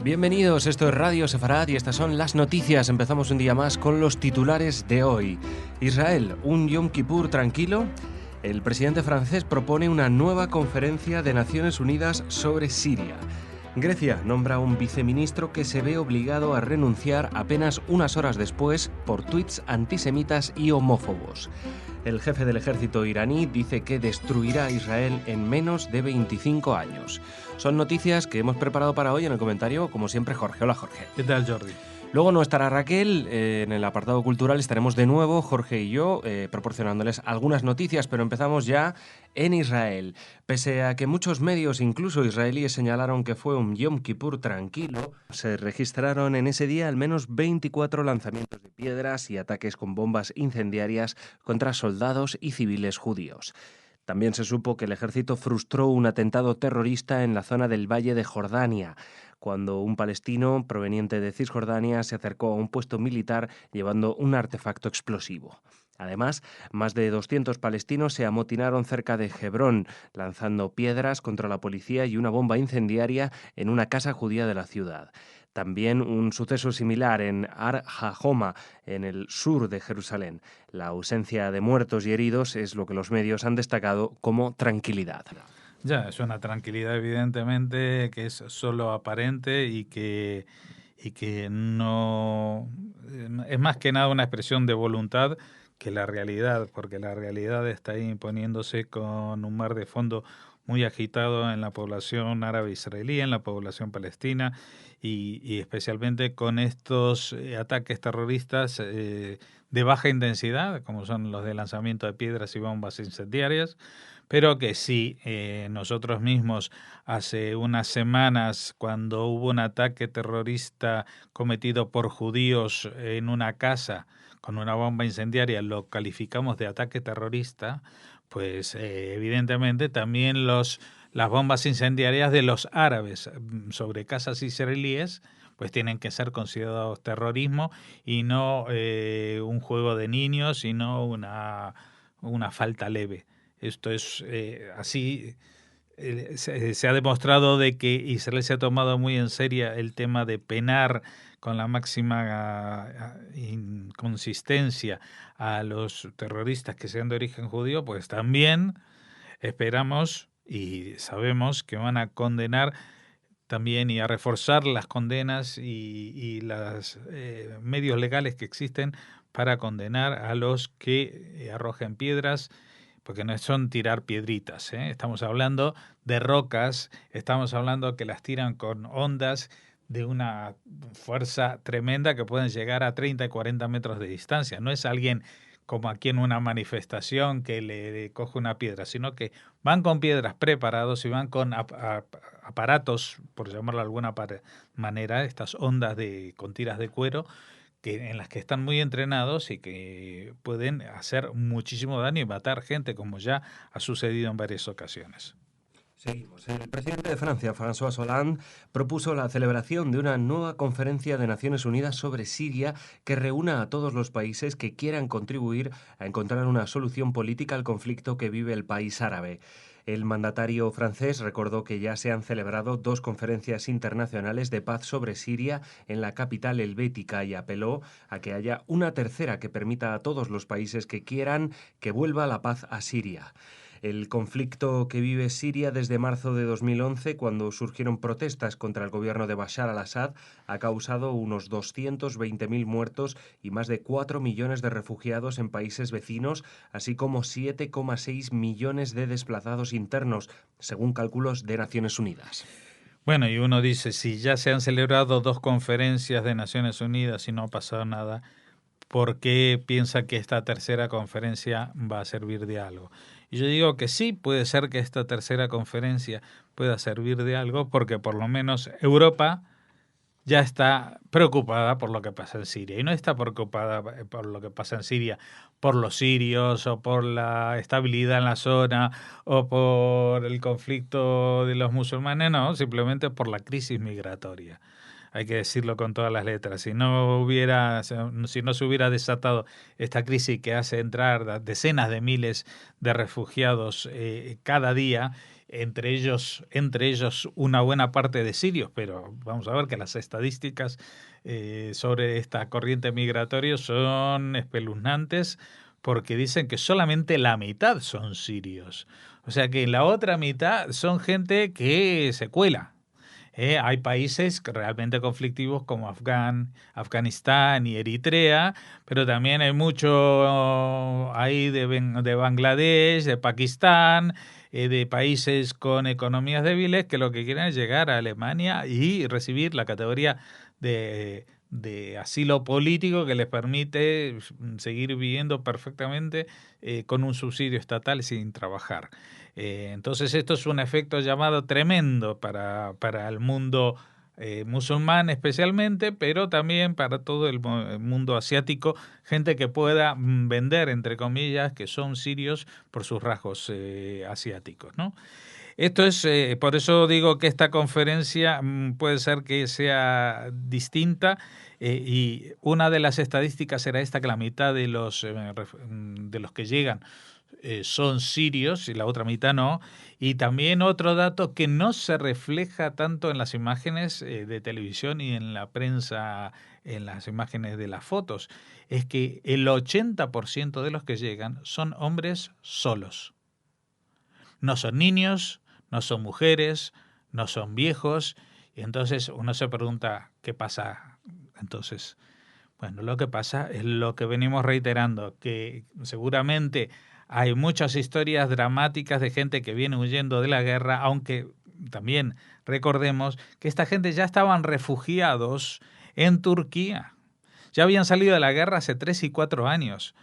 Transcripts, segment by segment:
Bienvenidos, esto es Radio Sefarad y estas son las noticias. Empezamos un día más con los titulares de hoy. Israel, un Yom Kippur tranquilo. El presidente francés propone una nueva conferencia de Naciones Unidas sobre Siria. Grecia nombra un viceministro que se ve obligado a renunciar apenas unas horas después por tuits antisemitas y homófobos. El jefe del ejército iraní dice que destruirá a Israel en menos de 25 años. Son noticias que hemos preparado para hoy en el comentario, como siempre, Jorge. Hola, Jorge. ¿Qué tal, Jordi? Luego no estará Raquel, en el apartado cultural estaremos de nuevo, Jorge y yo, proporcionándoles algunas noticias, pero empezamos ya en Israel. Pese a que muchos medios, incluso israelíes, señalaron que fue un Yom Kippur tranquilo, se registraron en ese día al menos 24 lanzamientos de piedras y ataques con bombas incendiarias contra soldados y civiles judíos. También se supo que el ejército frustró un atentado terrorista en la zona del Valle de Jordania, cuando un palestino proveniente de Cisjordania se acercó a un puesto militar llevando un artefacto explosivo. Además, más de 200 palestinos se amotinaron cerca de Hebrón, lanzando piedras contra la policía y una bomba incendiaria en una casa judía de la ciudad. También un suceso similar en Har HaHoma, en el sur de Jerusalén. La ausencia de muertos y heridos es lo que los medios han destacado como tranquilidad. Ya, es una tranquilidad evidentemente que es solo aparente y que no es más que nada una expresión de voluntad que la realidad, porque la realidad está ahí imponiéndose con un mar de fondo muy agitado en la población árabe israelí, en la población palestina y especialmente con estos ataques terroristas de baja intensidad, como son los de lanzamiento de piedras y bombas incendiarias, pero que sí, nosotros mismos hace unas semanas, cuando hubo un ataque terrorista cometido por judíos en una casa con una bomba incendiaria, lo calificamos de ataque terrorista, pues evidentemente también las bombas incendiarias de los árabes sobre casas israelíes pues tienen que ser considerados terrorismo y no un juego de niños, sino una falta leve. Esto es así. Se ha demostrado de que Israel se ha tomado muy en serio el tema de penar con la máxima inconsistencia a los terroristas que sean de origen judío, pues también esperamos y sabemos que van a condenar también y a reforzar las condenas y los medios legales que existen para condenar a los que arrojen piedras, porque no son tirar piedritas, ¿eh? Estamos hablando de rocas, estamos hablando que las tiran con ondas de una fuerza tremenda que pueden llegar a 30 y 40 metros de distancia. No es alguien como aquí en una manifestación que le coge una piedra, sino que van con piedras preparados y van con aparatos, por llamarlo de alguna manera, estas ondas con tiras de cuero, en las que están muy entrenados y que pueden hacer muchísimo daño y matar gente, como ya ha sucedido en varias ocasiones. Seguimos. El presidente de Francia, François Hollande, propuso la celebración de una nueva conferencia de Naciones Unidas sobre Siria que reúna a todos los países que quieran contribuir a encontrar una solución política al conflicto que vive el país árabe. El mandatario francés recordó que ya se han celebrado 2 conferencias internacionales de paz sobre Siria en la capital helvética y apeló a que haya una tercera que permita a todos los países que quieran que vuelva la paz a Siria. El conflicto que vive Siria desde marzo de 2011, cuando surgieron protestas contra el gobierno de Bashar al-Assad, ha causado unos 220.000 muertos y más de 4 millones de refugiados en países vecinos, así como 7,6 millones de desplazados internos, según cálculos de Naciones Unidas. Bueno, y uno dice, si ya se han celebrado 2 conferencias de Naciones Unidas y no ha pasado nada, ¿por qué piensa que esta tercera conferencia va a servir de algo? Y yo digo que sí, puede ser que esta tercera conferencia pueda servir de algo, porque por lo menos Europa ya está preocupada por lo que pasa en Siria. Y no está preocupada por lo que pasa en Siria por los sirios o por la estabilidad en la zona o por el conflicto de los musulmanes, no, simplemente por la crisis migratoria. Hay que decirlo con todas las letras. Si no se hubiera desatado esta crisis que hace entrar decenas de miles de refugiados cada día entre ellos una buena parte de sirios, pero vamos a ver que las estadísticas sobre esta corriente migratoria son espeluznantes porque dicen que solamente la mitad son sirios. O sea que la otra mitad son gente que se cuela. Hay países realmente conflictivos como Afganistán y Eritrea, pero también hay mucho ahí de Bangladesh, de Pakistán, de países con economías débiles que lo que quieren es llegar a Alemania y recibir la categoría de asilo político que les permite seguir viviendo perfectamente con un subsidio estatal sin trabajar. Entonces esto es un efecto llamado tremendo para el mundo musulmán especialmente, pero también para todo el mundo asiático, gente que pueda vender, entre comillas, que son sirios por sus rasgos asiáticos, ¿no? Esto es, por eso digo que esta conferencia puede ser que sea distinta y una de las estadísticas era esta, que la mitad de los que llegan son sirios y la otra mitad no. Y también otro dato que no se refleja tanto en las imágenes de televisión y en la prensa, en las imágenes de las fotos, es que el 80% de los que llegan son hombres solos. No son niños, no son mujeres, no son viejos. Y entonces uno se pregunta, ¿qué pasa? Entonces, bueno, lo que pasa es lo que venimos reiterando, que seguramente hay muchas historias dramáticas de gente que viene huyendo de la guerra, aunque también recordemos que esta gente ya estaban refugiados en Turquía. Ya habían salido de la guerra hace 3 y 4 años.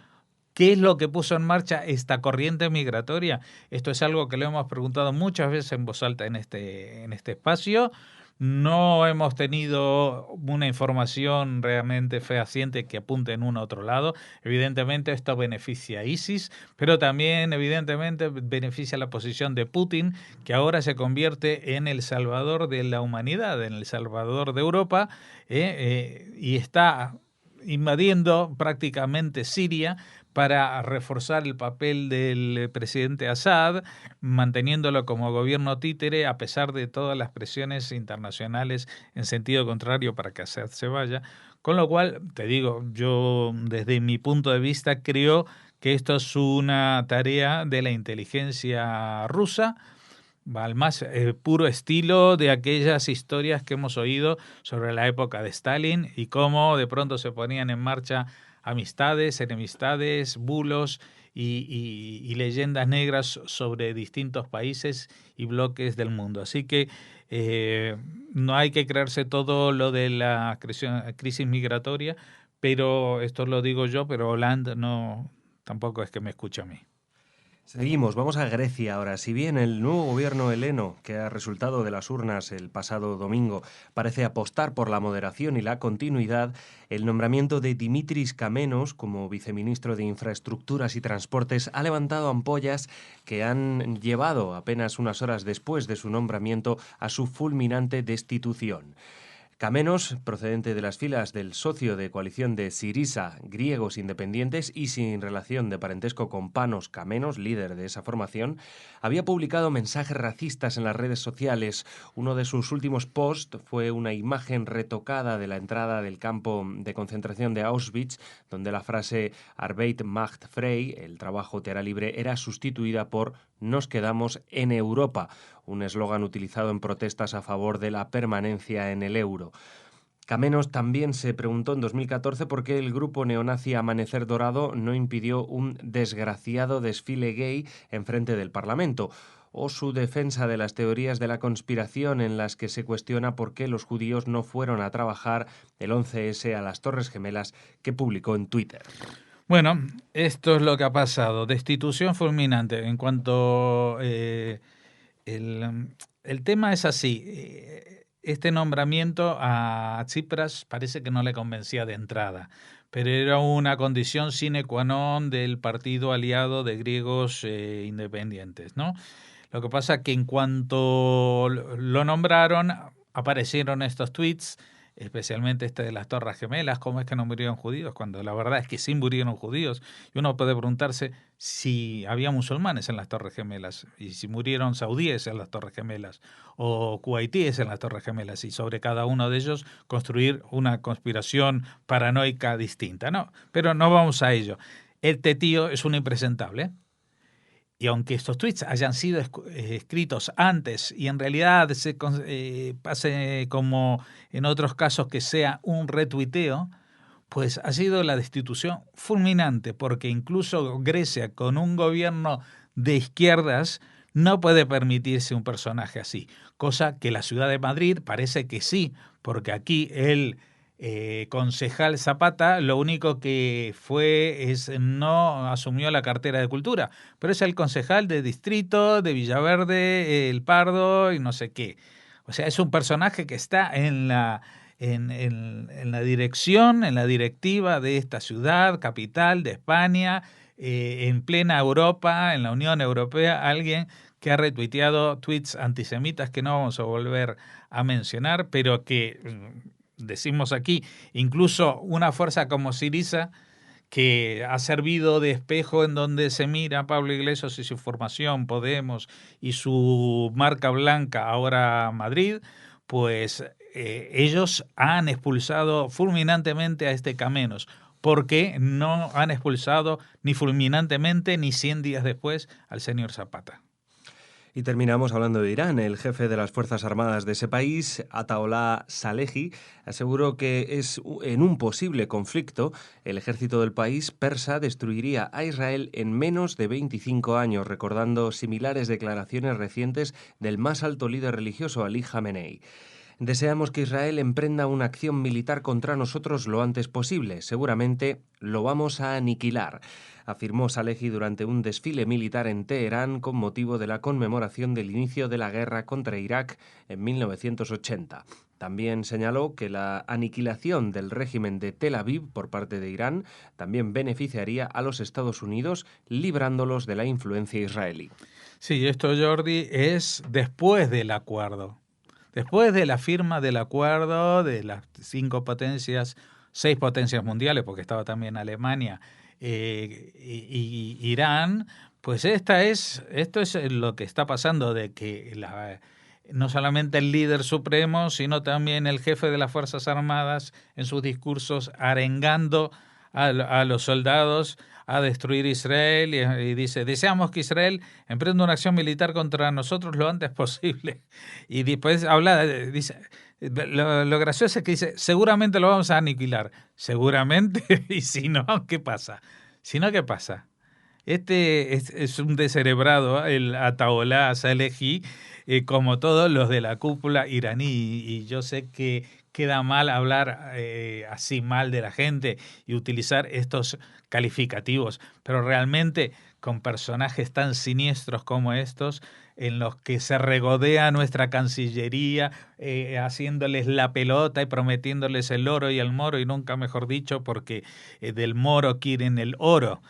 ¿Qué es lo que puso en marcha esta corriente migratoria? Esto es algo que le hemos preguntado muchas veces en voz alta en este espacio. No hemos tenido una información realmente fehaciente que apunte en uno a otro lado. Evidentemente esto beneficia a ISIS, pero también evidentemente beneficia la posición de Putin, que ahora se convierte en el salvador de la humanidad, en el salvador de Europa, y está invadiendo prácticamente Siria para reforzar el papel del presidente Assad, manteniéndolo como gobierno títere a pesar de todas las presiones internacionales en sentido contrario para que Assad se vaya. Con lo cual, te digo, yo desde mi punto de vista creo que esto es una tarea de la inteligencia rusa, al más puro estilo de aquellas historias que hemos oído sobre la época de Stalin y cómo de pronto se ponían en marcha amistades, enemistades, bulos y leyendas negras sobre distintos países y bloques del mundo. Así que no hay que creerse todo lo de la crisis migratoria, pero esto lo digo yo, pero Hollande no, tampoco es que me escuche a mí. Seguimos, vamos a Grecia ahora. Si bien el nuevo gobierno heleno, que ha resultado de las urnas el pasado domingo, parece apostar por la moderación y la continuidad, el nombramiento de Dimitris Kamenos como viceministro de Infraestructuras y Transportes ha levantado ampollas que han llevado apenas unas horas después de su nombramiento a su fulminante destitución. Kamenos, procedente de las filas del socio de coalición de Syriza, griegos independientes y sin relación de parentesco con Panos Kamenos, líder de esa formación, había publicado mensajes racistas en las redes sociales. Uno de sus últimos posts fue una imagen retocada de la entrada del campo de concentración de Auschwitz, donde la frase Arbeit macht frei, el trabajo te hará libre, era sustituida por Nos quedamos en Europa, un eslogan utilizado en protestas a favor de la permanencia en el euro. Kamenos también se preguntó en 2014 por qué el grupo neonazi Amanecer Dorado no impidió un desgraciado desfile gay enfrente del Parlamento, o su defensa de las teorías de la conspiración en las que se cuestiona por qué los judíos no fueron a trabajar el 11S a las Torres Gemelas, que publicó en Twitter. Bueno, esto es lo que ha pasado. Destitución fulminante. En cuanto el tema es así. Este nombramiento a Tsipras parece que no le convencía de entrada, pero era una condición sine qua non del partido aliado de griegos independientes, ¿no? Lo que pasa es que en cuanto lo nombraron, aparecieron estos tweets especialmente este de las Torres Gemelas, ¿cómo es que no murieron judíos? Cuando la verdad es que sí murieron judíos. Y uno puede preguntarse si había musulmanes en las Torres Gemelas, y si murieron saudíes en las Torres Gemelas, o kuwaitíes en las Torres Gemelas, y sobre cada uno de ellos construir una conspiración paranoica distinta. No, pero no vamos a ello. Este tío es un impresentable. Y aunque estos tweets hayan sido escritos antes y en realidad pase como en otros casos que sea un retuiteo, pues ha sido la destitución fulminante, porque incluso Grecia, con un gobierno de izquierdas, no puede permitirse un personaje así, cosa que la ciudad de Madrid parece que sí, porque aquí el concejal Zapata lo único que fue es no asumió la cartera de Cultura, pero es el concejal de distrito, de Villaverde, El Pardo y no sé qué. O sea, es un personaje que está en la dirección, en la directiva de esta ciudad, capital de España, en plena Europa, en la Unión Europea, alguien que ha retuiteado tweets antisemitas que no vamos a volver a mencionar, pero que decimos aquí, incluso una fuerza como Syriza, que ha servido de espejo en donde se mira a Pablo Iglesias y su formación, Podemos, y su marca blanca, ahora Madrid, pues ellos han expulsado fulminantemente a este Camenos, porque no han expulsado ni fulminantemente ni 100 días después al señor Zapata. Y terminamos hablando de Irán. El jefe de las Fuerzas Armadas de ese país, Ataollah Salehi, aseguró que en un posible conflicto, el ejército del país persa destruiría a Israel en menos de 25 años, recordando similares declaraciones recientes del más alto líder religioso, Ali Khamenei. Deseamos que Israel emprenda una acción militar contra nosotros lo antes posible. Seguramente lo vamos a aniquilar, afirmó Salehi durante un desfile militar en Teherán con motivo de la conmemoración del inicio de la guerra contra Irak en 1980. También señaló que la aniquilación del régimen de Tel Aviv por parte de Irán también beneficiaría a los Estados Unidos, librándolos de la influencia israelí. Sí, esto, Jordi, es después del acuerdo. Después de la firma del acuerdo de las 6 potencias mundiales, porque estaba también Alemania y Irán, pues esto es lo que está pasando, de que no solamente el líder supremo, sino también el jefe de las Fuerzas Armadas en sus discursos arengando a los soldados a destruir Israel y dice, deseamos que Israel emprenda una acción militar contra nosotros lo antes posible. Y después dice, lo gracioso es que dice, seguramente lo vamos a aniquilar. Seguramente, y si no, ¿qué pasa? Si no, ¿qué pasa? Este es un descerebrado, el Ataollah Salehi, como todos los de la cúpula iraní, y yo sé que queda mal hablar así mal de la gente y utilizar estos calificativos, pero realmente con personajes tan siniestros como estos, en los que se regodea nuestra Cancillería, haciéndoles la pelota y prometiéndoles el oro y el moro, y nunca mejor dicho, porque del moro quieren el oro,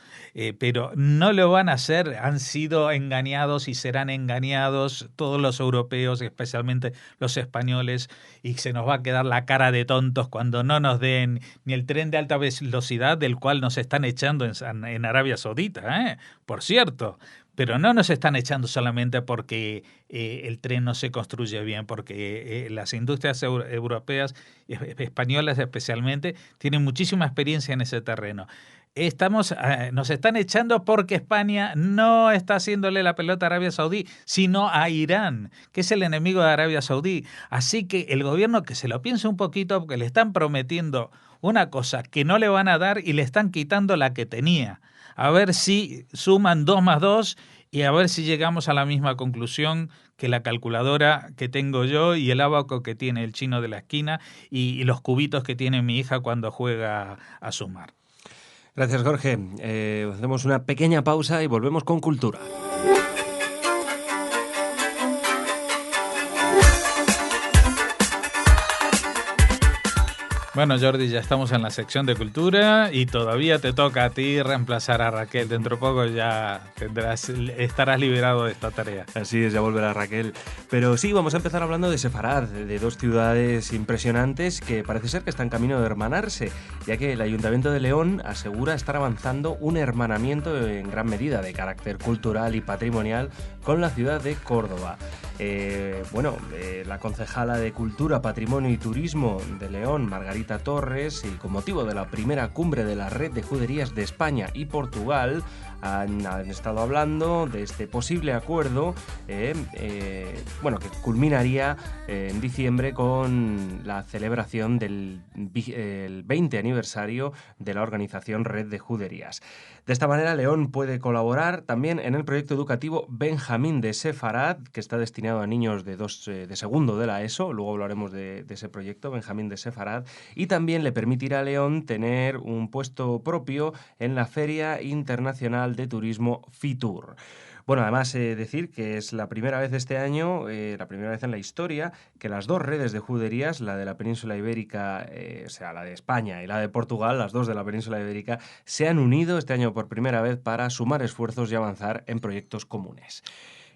pero no lo van a hacer, han sido engañados y serán engañados todos los europeos, especialmente los españoles, y se nos va a quedar la cara de tontos cuando no nos den ni el tren de alta velocidad del cual nos están echando en Arabia Saudita, por cierto. Pero no nos están echando solamente porque el tren no se construye bien, porque las industrias europeas, españolas especialmente, tienen muchísima experiencia en ese terreno. Nos están echando porque España no está haciéndole la pelota a Arabia Saudí, sino a Irán, que es el enemigo de Arabia Saudí. Así que el gobierno que se lo piense un poquito, porque le están prometiendo una cosa que no le van a dar y le están quitando la que tenía. A ver si suman 2 más 2 y a ver si llegamos a la misma conclusión que la calculadora que tengo yo y el ábaco que tiene el chino de la esquina y los cubitos que tiene mi hija cuando juega a sumar. Gracias, Jorge. Hacemos una pequeña pausa y volvemos con Cultura. Bueno, Jordi, ya estamos en la sección de cultura y todavía te toca a ti reemplazar a Raquel. Dentro de poco ya estarás liberado de esta tarea. Así es, ya volverá Raquel. Pero sí, vamos a empezar hablando de Sefarad, de dos ciudades impresionantes que parece ser que están camino de hermanarse, ya que el Ayuntamiento de León asegura estar avanzando un hermanamiento en gran medida de carácter cultural y patrimonial con la ciudad de Córdoba. La concejala de Cultura, Patrimonio y Turismo de León, Margarita Torres, y con motivo de la primera cumbre de la Red de Juderías de España y Portugal, han estado hablando de este posible acuerdo que culminaría en diciembre con la celebración del 20 aniversario de la organización Red de Juderías. De esta manera, León puede colaborar también en el proyecto educativo Benjamín de Sefarad, que está destinado a niños de segundo de la ESO. Luego hablaremos de ese proyecto, Benjamín de Sefarad, y también le permitirá a León tener un puesto propio en la Feria Internacional de Turismo FITUR. Bueno, además decir que es la primera vez este año, la primera vez en la historia, que las dos redes de juderías, la de la península ibérica, la de España y la de Portugal, las dos de la península ibérica, se han unido este año por primera vez para sumar esfuerzos y avanzar en proyectos comunes.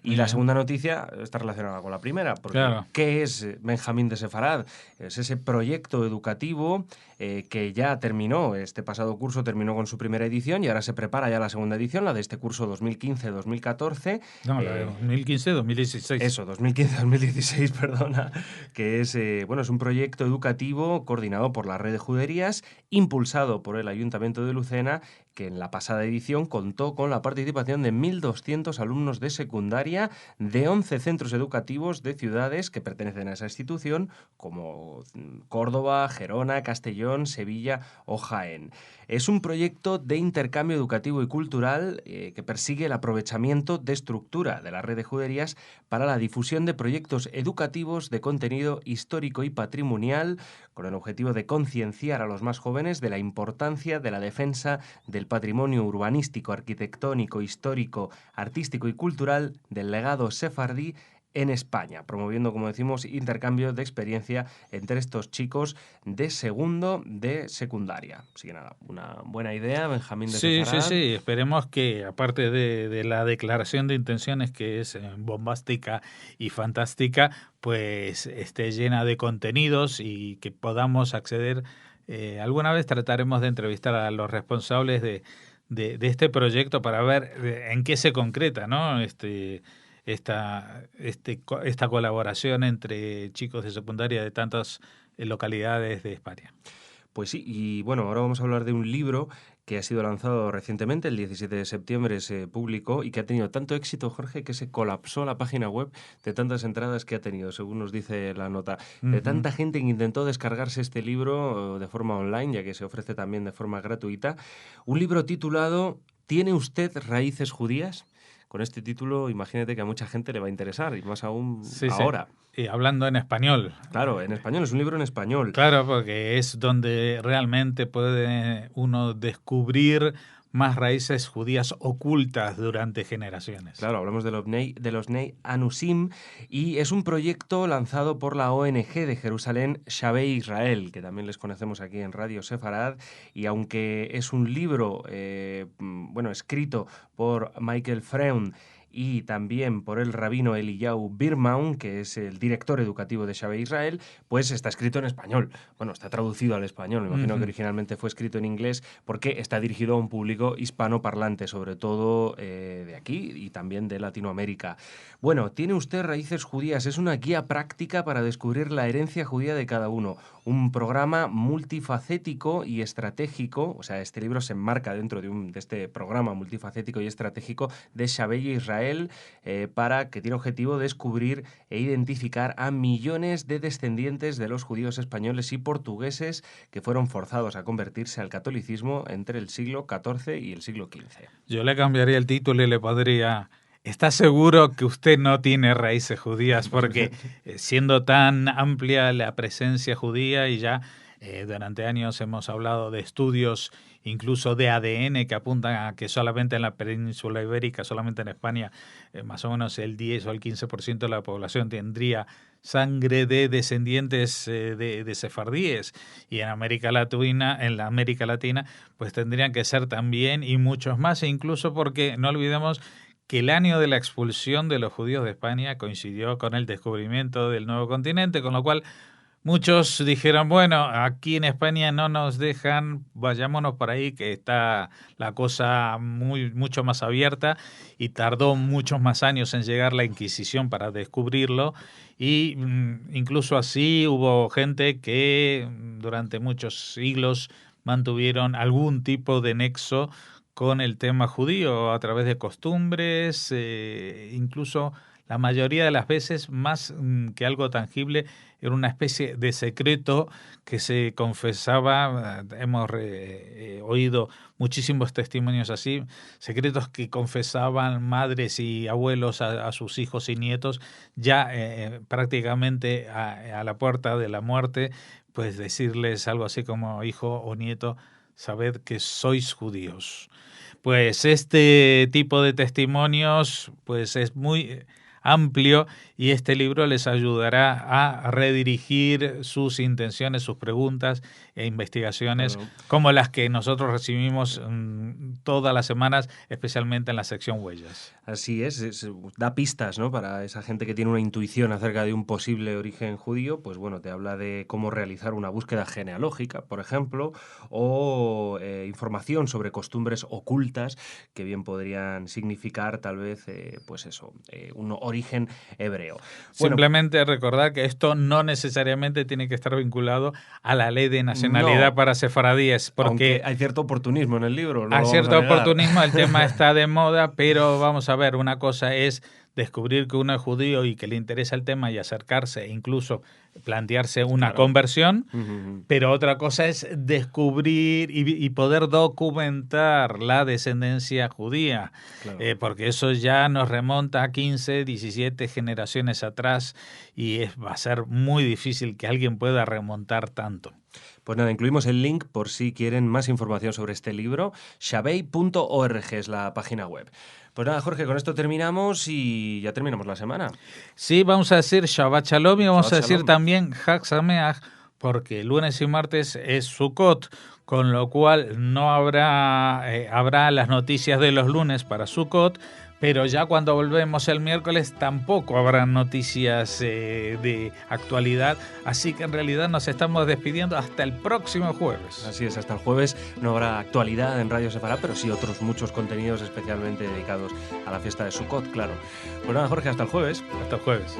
Y la segunda noticia está relacionada con la primera, porque claro. ¿Qué es Benjamín de Sefarad? Es ese proyecto educativo que ya terminó, este pasado curso terminó con su primera edición y ahora se prepara ya la segunda edición, la de este curso 2015-2014. No, la de 2015-2016. Eso, 2015-2016, perdona, que es un proyecto educativo coordinado por la Red de Juderías, impulsado por el Ayuntamiento de Lucena, que en la pasada edición contó con la participación de 1.200 alumnos de secundaria de 11 centros educativos de ciudades que pertenecen a esa institución, como Córdoba, Gerona, Castellón, Sevilla o Jaén. Es un proyecto de intercambio educativo y cultural que persigue el aprovechamiento de estructura de la Red de Juderías para la difusión de proyectos educativos de contenido histórico y patrimonial, con el objetivo de concienciar a los más jóvenes de la importancia de la defensa del patrimonio urbanístico, arquitectónico, histórico, artístico y cultural del legado sefardí en España, promoviendo, como decimos, intercambio de experiencia entre estos chicos de segundo de secundaria. Así que nada, una buena idea, Benjamín de Sefarad. Sí, esperemos que, aparte de la declaración de intenciones, que es bombástica y fantástica, pues esté llena de contenidos y que podamos acceder. Alguna vez trataremos de entrevistar a los responsables de este proyecto para ver en qué se concreta, ¿no? Esta colaboración entre chicos de secundaria de tantas localidades de España. Pues sí, y bueno, ahora vamos a hablar de un libro que ha sido lanzado recientemente, el 17 de septiembre se publicó y que ha tenido tanto éxito, Jorge, que se colapsó la página web de tantas entradas que ha tenido, según nos dice la nota, de tanta gente que intentó descargarse este libro de forma online, ya que se ofrece también de forma gratuita. Un libro titulado ¿Tiene usted raíces judías? Con este título, imagínate que a mucha gente le va a interesar, y más aún ahora. Sí. Y hablando en español. Claro, en español, es un libro en español. Claro, porque es donde realmente puede uno descubrir más raíces judías ocultas durante generaciones. Claro, hablamos de los Bnei Anusim, y es un proyecto lanzado por la ONG de Jerusalén, Shavei Israel, que también les conocemos aquí en Radio Sefarad, y aunque es un libro escrito por Michael Freund y también por el rabino Eliyahu Birmaun, que es el director educativo de Shavei Israel, pues está escrito en español. Bueno, está traducido al español. Me imagino que originalmente fue escrito en inglés porque está dirigido a un público hispanoparlante, sobre todo de aquí y también de Latinoamérica. Bueno, ¿tiene usted raíces judías? Es una guía práctica para descubrir la herencia judía de cada uno. Un programa multifacético y estratégico, o sea, este libro se enmarca dentro de este programa multifacético y estratégico de Shavei Israel, para que tiene objetivo descubrir e identificar a millones de descendientes de los judíos españoles y portugueses que fueron forzados a convertirse al catolicismo entre el siglo XIV y el siglo XV. Yo le cambiaría el título y le podría... ¿Está seguro que usted no tiene raíces judías? Porque siendo tan amplia la presencia judía y ya durante años hemos hablado de estudios incluso de ADN que apuntan a que solamente en la península ibérica, solamente en España, más o menos el 10 o el 15% de la población tendría sangre de descendientes de sefardíes, y en la América Latina, pues tendrían que ser también, y muchos más, e incluso porque no olvidemos que el año de la expulsión de los judíos de España coincidió con el descubrimiento del nuevo continente, con lo cual muchos dijeron, bueno, aquí en España no nos dejan, vayámonos por ahí, que está la cosa mucho más abierta, y tardó muchos más años en llegar la Inquisición para descubrirlo, y incluso así hubo gente que durante muchos siglos mantuvieron algún tipo de nexo con el tema judío a través de costumbres, incluso la mayoría de las veces, más que algo tangible, era una especie de secreto que se confesaba. Hemos oído muchísimos testimonios así, secretos que confesaban madres y abuelos a sus hijos y nietos, ya prácticamente a la puerta de la muerte, pues decirles algo así como: hijo o nieto, sabed que sois judíos. Pues este tipo de testimonios pues es muy amplio, y este libro les ayudará a redirigir sus intenciones, sus preguntas e investigaciones, Claro. como las que nosotros recibimos todas las semanas, especialmente en la sección Huellas. Así es, da pistas, ¿no? Para esa gente que tiene una intuición acerca de un posible origen judío, pues bueno, te habla de cómo realizar una búsqueda genealógica, por ejemplo, o información sobre costumbres ocultas que bien podrían significar tal vez, pues eso, un origen hebreo. Bueno, simplemente recordar que esto no necesariamente tiene que estar vinculado a la ley de nacionalidad no, para sefaradíes, porque aunque hay cierto oportunismo en el libro, no hay lo vamos cierto a negar. oportunismo, el tema está de moda, pero vamos a ver, una cosa es descubrir que uno es judío y que le interesa el tema y acercarse, e incluso plantearse una Claro. conversión, Uh-huh. pero otra cosa es descubrir y poder documentar la descendencia judía, Claro. porque eso ya nos remonta a 15, 17 generaciones atrás, y va a ser muy difícil que alguien pueda remontar tanto. Pues nada, incluimos el link por si quieren más información sobre este libro. Shabei.org es la página web. Pues nada, Jorge, con esto terminamos y ya terminamos la semana. Sí, vamos a decir Shabbat Shalom, y vamos Shabbat a decir Shalom. también Chag Sameach, porque lunes y martes es Sukkot, con lo cual no habrá las noticias de los lunes para Sukkot, pero ya cuando volvemos el miércoles tampoco habrá noticias de actualidad, así que en realidad nos estamos despidiendo hasta el próximo jueves. Así es, hasta el jueves no habrá actualidad en Radio Sefará, pero sí otros muchos contenidos especialmente dedicados a la fiesta de Sukkot, claro. Pues nada, Jorge, hasta el jueves. Hasta el jueves.